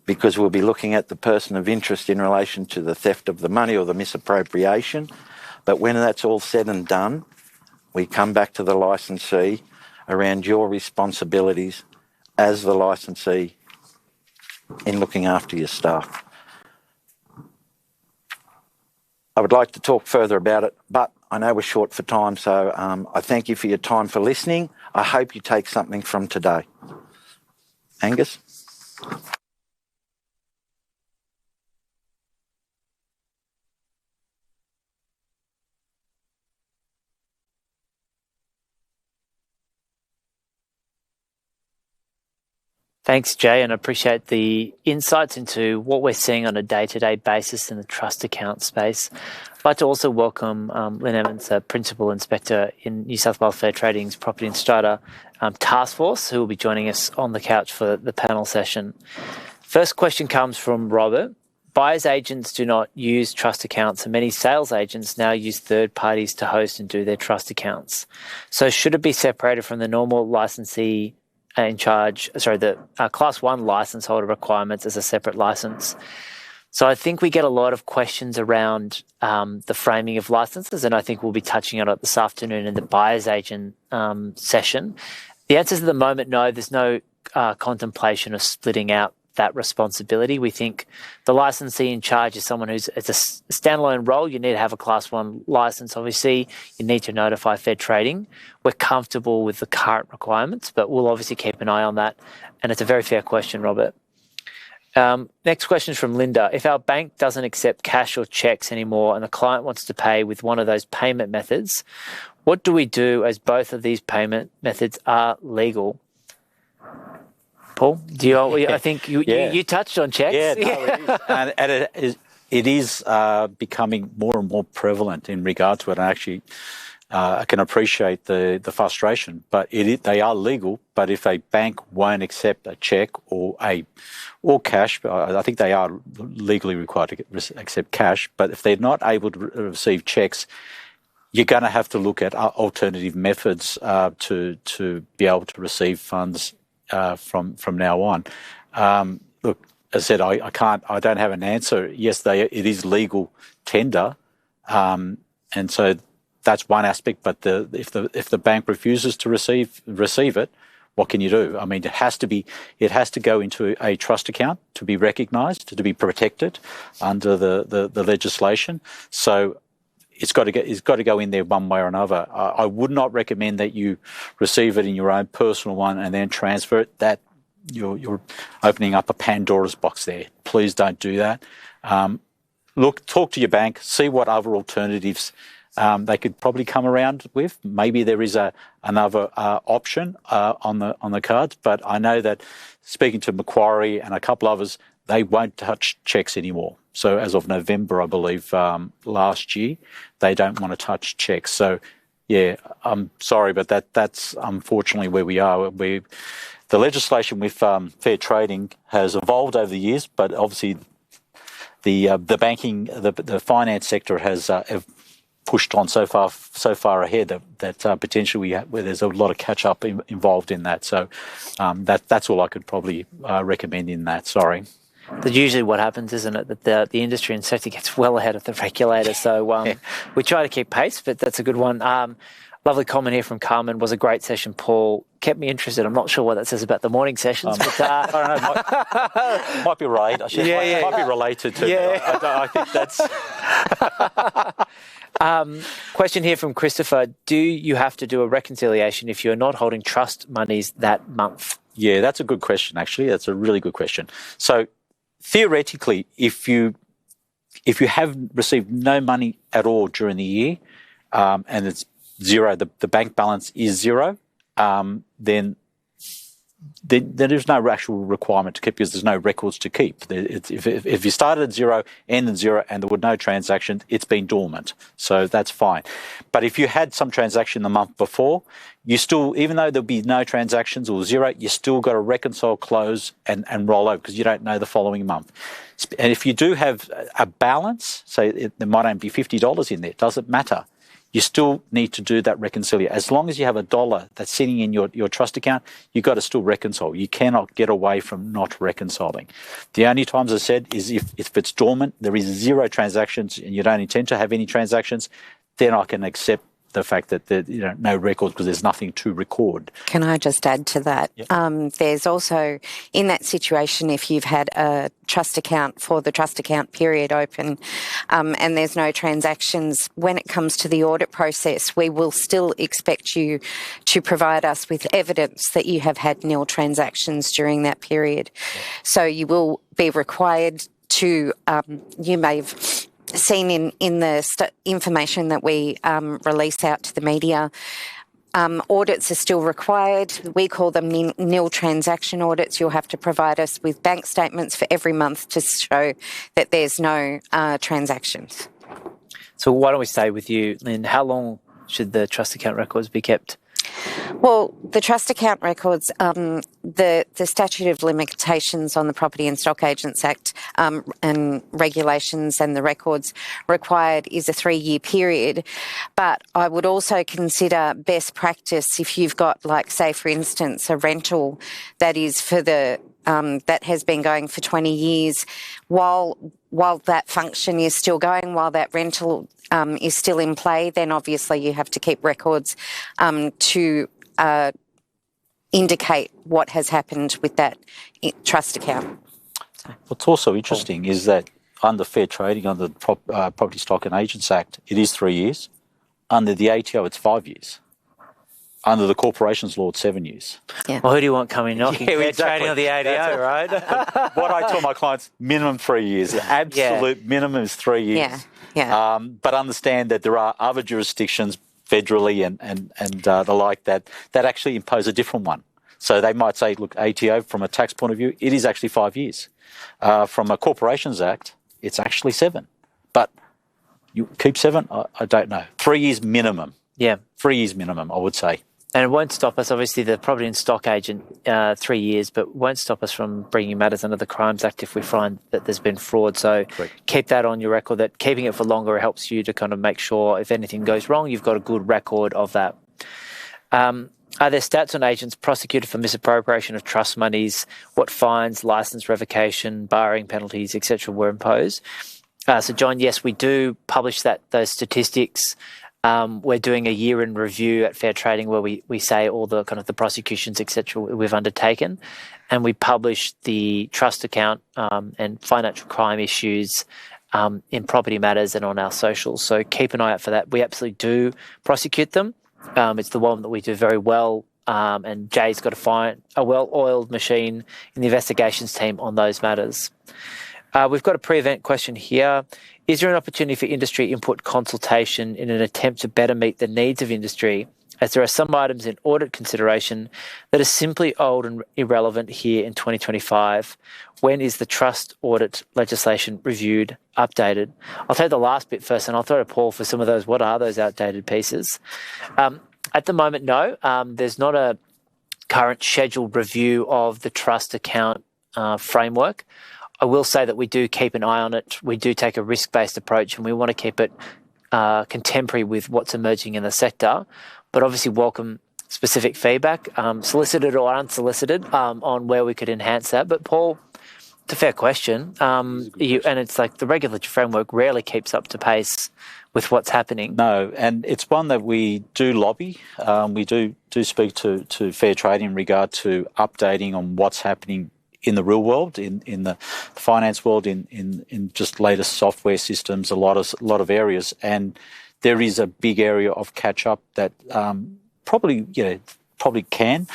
because we'll be looking at the person of interest in relation to the theft of the money or the misappropriation. But when that's all said and done, we come back to the licensee around your responsibilities as the licensee in looking after your staff. I would like to talk further about it, but I know we're short for time, so I thank you for your time for listening. I hope you take something from today. Angus? Thanks, Jay, and I appreciate the insights into what we're seeing on a day-to-day basis in the trust account space. I'd like to also welcome Lynn Evans, a Principal Inspector in New South Wales Fair Trading's Property and Strata Task Force, who will be joining us on the couch for the panel session. First question comes from Robert. Buyers agents do not use trust accounts, and many sales agents now use third parties to host and do their trust accounts. So should it be separated from the normal licensee the Class 1 license holder requirements as a separate license? So I think we get a lot of questions around the framing of licenses, and I think we'll be touching on it this afternoon in the buyer's agent session. The answer is at the moment, no, there's no contemplation of splitting out that responsibility. We think the licensee in charge is someone it's a standalone role. You need to have a Class 1 license. Obviously, you need to notify Fair Trading. We're comfortable with the current requirements, but we'll obviously keep an eye on that. And it's a very fair question, Robert. Next question is from Linda. If our bank doesn't accept cash or checks anymore and the client wants to pay with one of those payment methods, what do we do as both of these payment methods are legal? Paul, I think you touched on checks. Yeah, no, it is. It is becoming more and more prevalent in regard to it. And actually, I can appreciate the frustration, but they are legal. But if a bank won't accept a check or cash, I think they are legally required to accept cash. But if they're not able to receive checks, you're going to have to look at alternative methods to be able to receive funds from now on. Look, as I said, I don't have an answer. Yes, it is legal tender, and so that's one aspect. But if the bank refuses to receive it, what can you do? I mean, it has to go into a trust account to be recognised, to be protected under the legislation. So it's got to go in there one way or another. I would not recommend that you receive it in your own personal one and then transfer it. That you're opening up a Pandora's box there. Please don't do that. Talk to your bank, see what other alternatives they could probably come around with. Maybe there is another option on the cards, but I know that speaking to Macquarie and a couple others, they won't touch checks anymore. So as of November, I believe, last year, they don't want to touch checks. So, yeah, I'm sorry, but that's unfortunately where we are. The legislation with fair trading has evolved over the years, but obviously the banking, the finance sector has pushed on so far ahead that potentially where there's a lot of catch up involved in that. So that's all I could probably recommend in that. Sorry. That's usually what happens, isn't it? That the industry and sector gets well ahead of the regulator. So we try to keep pace, but that's a good one. Lovely comment here from Carmen. Was a great session, Paul. Kept me interested. I'm not sure what that says about the morning sessions, but I don't know. Might be right. Might be related to. Yeah. I think that's. Question here from Christopher. Do you have to do a reconciliation if you're not holding trust monies that month? Yeah, that's a good question. Actually, that's a really good question. So theoretically, if you have received no money at all during the year, and it's zero, the bank balance is zero, then there's no actual requirement to keep because there's no records to keep. If you started at zero, end at zero, and there were no transactions, it's been dormant. So that's fine. But if you had some transaction the month before, you still, even though there'll be no transactions or zero, you still got to reconcile, close, and roll over because you don't know the following month. And if you do have a balance, say there might only be $50 in there, it doesn't matter. You still need to do that reconciliation. As long as you have $1 that's sitting in your trust account, you've got to still reconcile. You cannot get away from not reconciling. The only times I said is if it's dormant, there is zero transactions and you don't intend to have any transactions, then I can accept the fact that there no records because there's nothing to record. Can I just add to that? Yep. There's also, in that situation, if you've had a trust account for the trust account period open and there's no transactions, when it comes to the audit process, we will still expect you to provide us with evidence that you have had nil transactions during that period. Yep. So you will be required to, you may have seen in the information that we release out to the media, audits are still required. We call them nil transaction audits. You'll have to provide us with bank statements for every month to show that there's no transactions. So why don't we stay with you, Lynn? How long should the trust account records be kept? Well, the trust account records, the statute of limitations on the Property and Stock Agents Act and regulations and the records required is a 3-year period. But I would also consider best practice if you've got, like, say, for instance, a rental that is for the that has been going for 20 years, while that function is still going, while that rental is still in play, then obviously you have to keep records to indicate what has happened with that trust account. What's also interesting is that under fair trading, under the Property Stock and Agents Act, it is 3 years. Under the ATO, it's 5 years. under the corporations law, it's 7 years. Yeah. Well, who do you want coming knocking? Yeah, Fair exactly. trading on the ADO, right? What I tell my clients, minimum 3 years. The absolute minimum is 3 years. Yeah. But understand that there are other jurisdictions, federally and the like, that actually impose a different one. So they might say, look, ATO, from a tax point of view, it is actually 5 years. From a Corporations Act, it's actually 7. But you keep 7? I don't know. 3 years minimum. Yeah. 3 years minimum, I would say. And it won't stop us, obviously, the property and stock agent, 3 years, but won't stop us from bringing matters under the Crimes Act if we find that there's been fraud. So keep that on your record, that keeping it for longer helps you to kind of make sure if anything goes wrong, you've got a good record of that. Are there stats on agents prosecuted for misappropriation of trust monies? What fines, licence revocation, barring penalties, etc. were imposed? So, John, yes, we do publish those statistics. We're doing a year in review at Fair Trading where we say all the kind of the prosecutions, etc. we've undertaken, and we publish the trust account and financial crime issues in Property Matters and on our socials. So keep an eye out for that. We absolutely do prosecute them. It's the one that we do very well, and Jay's got a well-oiled machine in the investigations team on those matters. We've got a pre-event question here. Is there an opportunity for industry input consultation in an attempt to better meet the needs of industry, as there are some items in audit consideration that are simply old and irrelevant here in 2025? When is the trust audit legislation reviewed, updated? I'll take the last bit first, and I'll throw to Paul for some of those. What are those outdated pieces? At the moment, no. There's not a current scheduled review of the trust account framework. I will say that we do keep an eye on it. We do take a risk-based approach, and we want to keep it contemporary with what's emerging in the sector, but obviously welcome specific feedback, solicited or unsolicited, on where we could enhance that. But Paul, it's a fair question. And it's like the regulatory framework rarely keeps up to pace with what's happening. No, and it's one that we do lobby. We do speak to Fair Trading in regard to updating on what's happening in the real world, in the finance world, in just latest software systems, a lot of areas, and there is a big area of catch up that probably can.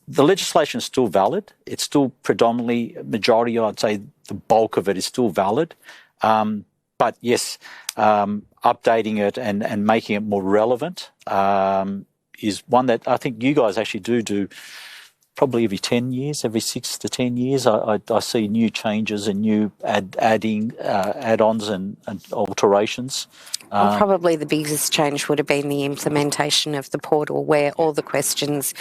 The legislation is still valid. It's still predominantly majority. I'd say the bulk of it is still valid, but yes, updating it and making it more relevant is one that I think you guys actually do. Probably every 10 years, every 6 to 10 years, I see new changes and new add-ons and alterations. Well, probably the biggest change would have been the implementation of the portal, where all the questions,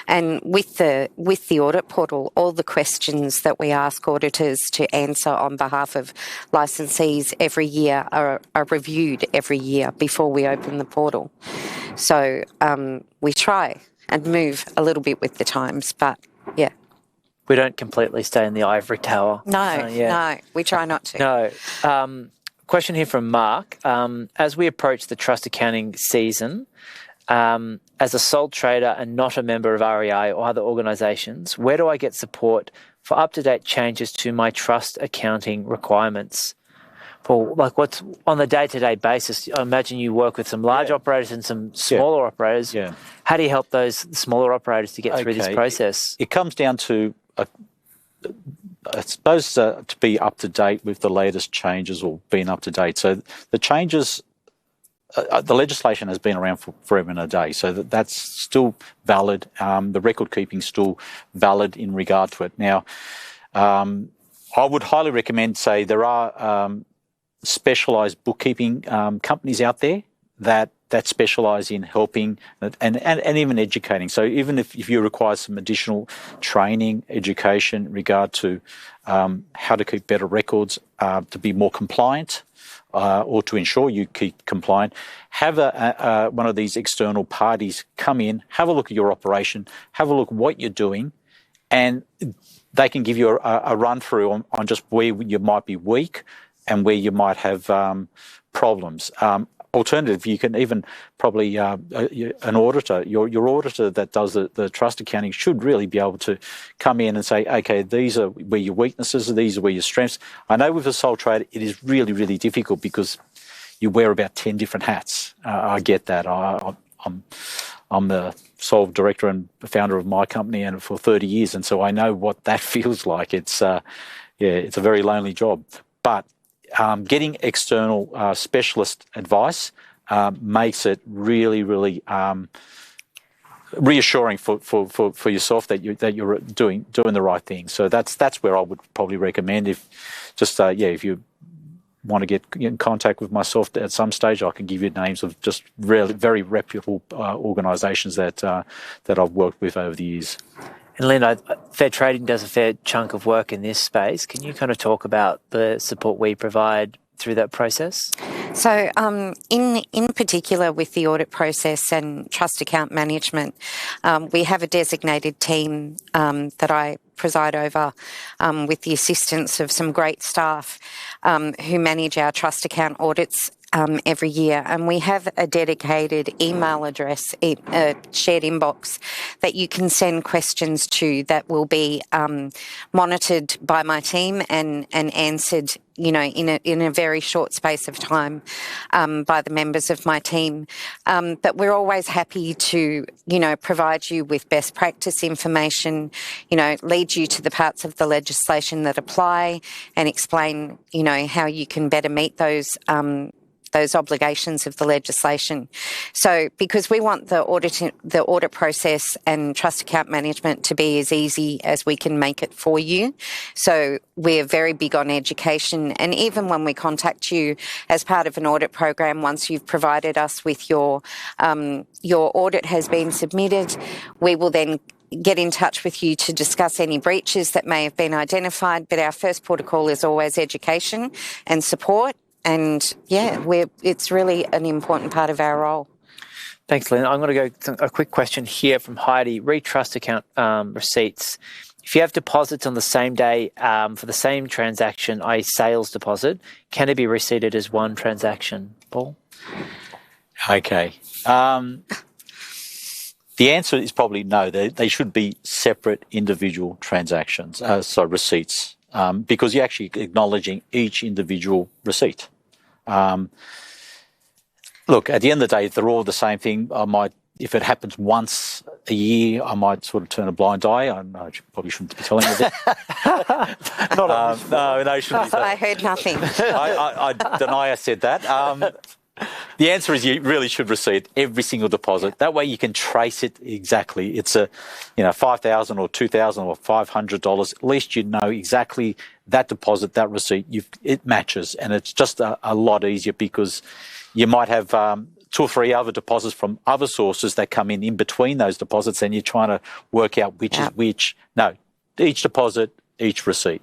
and with the audit portal, all the questions that we ask auditors to answer on behalf of licensees every year are reviewed every year before we open the portal. So we try and move a little bit with the times, but yeah. We don't completely stay in the ivory tower. No, we try not to. No. Question here from Mark. As we approach the trust accounting season, as a sole trader and not a member of REA or other organisations, where do I get support for up-to-date changes to my trust accounting requirements? Paul, like what's on the day-to-day basis? I imagine you work with some large operators and some smaller operators. Yeah. How do you help those smaller operators to get through this process? It comes down to, I suppose, to be up to date with the latest changes or being up to date. So the changes, the legislation has been around for forever and a day, so that's still valid. The record keeping is still valid in regard to it. Now, I would highly recommend, say, there are specialised bookkeeping companies out there that specialise in helping and even educating. So even if you require some additional training, education in regard to how to keep better records, to be more compliant, or to ensure you keep compliant, have one of these external parties come in, have a look at your operation, have a look at what you're doing, and they can give you a run through on just where you might be weak and where you might have problems. Alternative, you can even probably an auditor, your auditor that does the trust accounting should really be able to come in and say, okay, these are where your weaknesses are, these are where your strengths. I know with a sole trader, it is really, really difficult because you wear about 10 different hats. I get that. I'm the sole director and founder of my company, and for 30 years, and so I know what that feels like. It's it's a very lonely job, but getting external specialist advice makes it really, really reassuring for yourself that you're doing the right thing. So that's where I would probably recommend. If you want to get in contact with myself at some stage, I can give you names of just really very reputable organisations that I've worked with over the years. And Lynn, Fair Trading does a fair chunk of work in this space. Can you kind of talk about the support we provide through that process? So in particular with the audit process and trust account management, we have a designated team that I preside over with the assistance of some great staff who manage our trust account audits every year, and we have a dedicated email address, a shared inbox that you can send questions to that will be monitored by my team and answered, in a very short space of time by the members of my team. But we're always happy to, provide you with best practice information, lead you to the parts of the legislation that apply and explain, how you can better meet those obligations of the legislation. So because we want the audit process and trust account management to be as easy as we can make it for you. So we're very big on education, and even when we contact you as part of an audit program, once you've provided us with your audit has been submitted, we will then get in touch with you to discuss any breaches that may have been identified. But our first protocol is always education and support. And it's really an important part of our role. Thanks, Lynn. I'm going to go to a quick question here from Heidi. Trust account receipts. If you have deposits on the same day for the same transaction, i.e. sales deposit, can it be receipted as one transaction? Paul? Okay. The answer is probably no. They should be separate individual transactions, receipts. Because you're actually acknowledging each individual receipt. Look, at the end of the day, they're all the same thing. If it happens once a year, I might sort of turn a blind eye. I probably shouldn't be telling you that. No, you shouldn't be. I heard nothing. I deny I said that. The answer is you really should receipt every single deposit. That way you can trace it exactly. It's $5,000 or $2,000 or $500. At least you know exactly that deposit, that receipt. It matches, and it's just a lot easier because you might have 2 or 3 other deposits from other sources that come in between those deposits, and you're trying to work out which is which. No, each deposit, each receipt.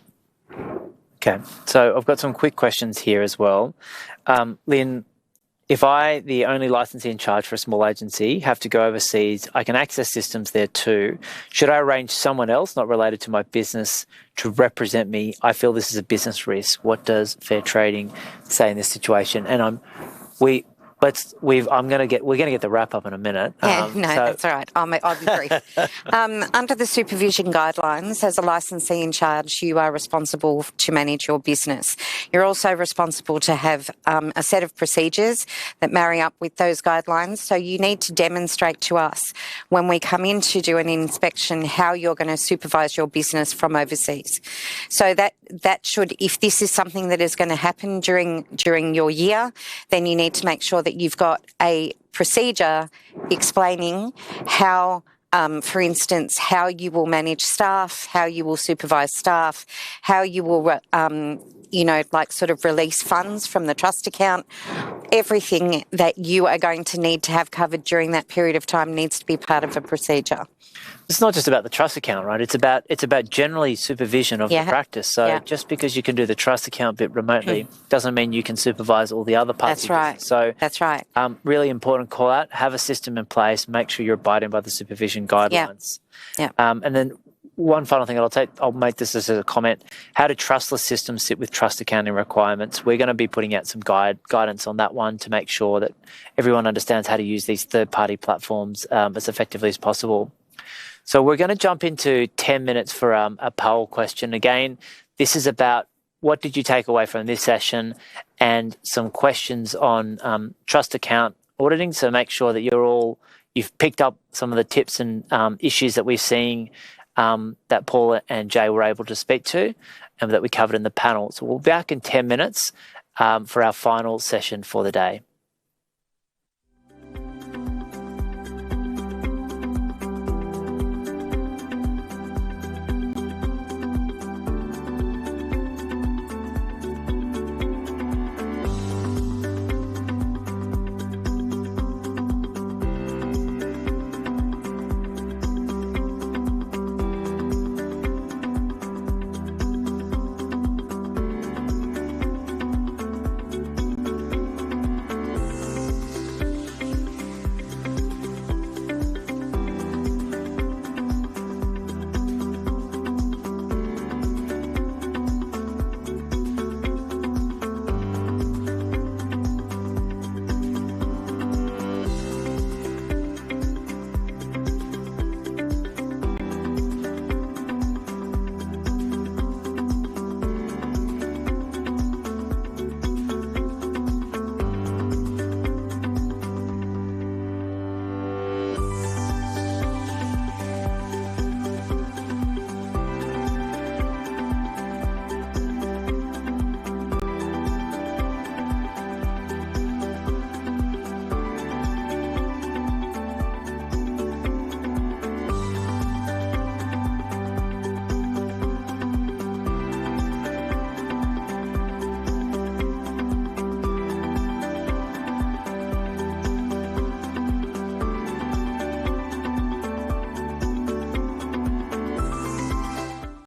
Okay, so I've got some quick questions here as well. Lynn, if I, the only licensee in charge for a small agency, have to go overseas, I can access systems there too. Should I arrange someone else not related to my business to represent me? I feel this is a business risk. What does Fair Trading say in this situation? And we're going to get the wrap up in a minute. That's all right. I'll be brief. Under the supervision guidelines, as a licensee in charge, you are responsible to manage your business. You're also responsible to have a set of procedures that marry up with those guidelines. So you need to demonstrate to us when we come in to do an inspection how you're going to supervise your business from overseas. So that should, if this is something that is going to happen during your year, then you need to make sure that you've got a procedure explaining how, for instance, how you will manage staff, how you will supervise staff, how you will, release funds from the trust account. Everything that you are going to need to have covered during that period of time needs to be part of a procedure. It's not just about the trust account, right? It's about generally supervision of the practice. So just because you can do the trust account bit remotely doesn't mean you can supervise all the other parts. That's right. So that's right. Really important call out. Have a system in place. Make sure you're abiding by the supervision guidelines. Yeah. And then one final thing I'll make this as a comment. How do trustless systems sit with trust accounting requirements? We're going to be putting out some guidance on that one to make sure that everyone understands how to use these third-party platforms as effectively as possible. So we're going to jump into 10 minutes for a poll question. Again, this is about what did you take away from this session and some questions on trust account auditing. So make sure that you've picked up some of the tips and issues that we're seeing that Paul and Jay were able to speak to and that we covered in the panel. So we'll be back in 10 minutes for our final session for the day.